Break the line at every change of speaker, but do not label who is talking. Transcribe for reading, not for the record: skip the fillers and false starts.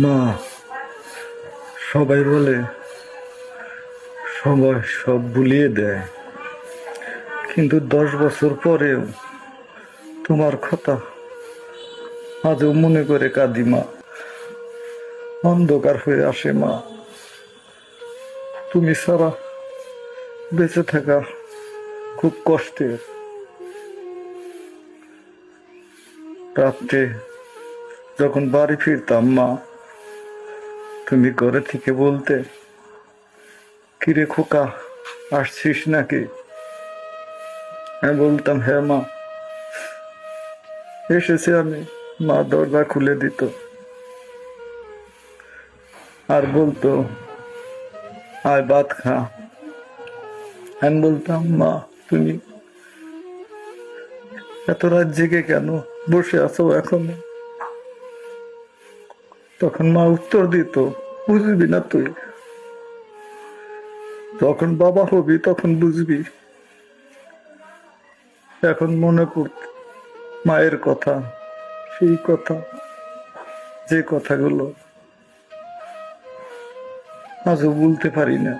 মা, সবাই বলে সময় সব ভুলিয়ে দেয়, কিন্তু 10 বছর পরেও তোমার কথা আজও মনে করে কাঁদি মা। অন্ধকার হয়ে আসে মা, তুমি ছাড়া বেঁচে থাকা খুব কষ্টের। রাত্রে যখন বাড়ি ফিরতাম মা, তুমি ঘরে থেকে বলতে, কিরে খোকা, আসছিস নাকি? আমি বলতাম, হ্যাঁ মা, এসেছি আমি। মা দরজা খুলে দিত আর বলতো, আয় ভাত খা। আমি বলতাম, মা তুমি এত রাত জেগে কেন বসে আছো এখনো? তখন মা উত্তর দিত, বুঝবি না তুই, যখন বাবা হবি তখন বুঝবি। এখন মনে পড়ত মায়ের কথা, সেই কথা, যে কথাগুলো আজও বলতে পারি না।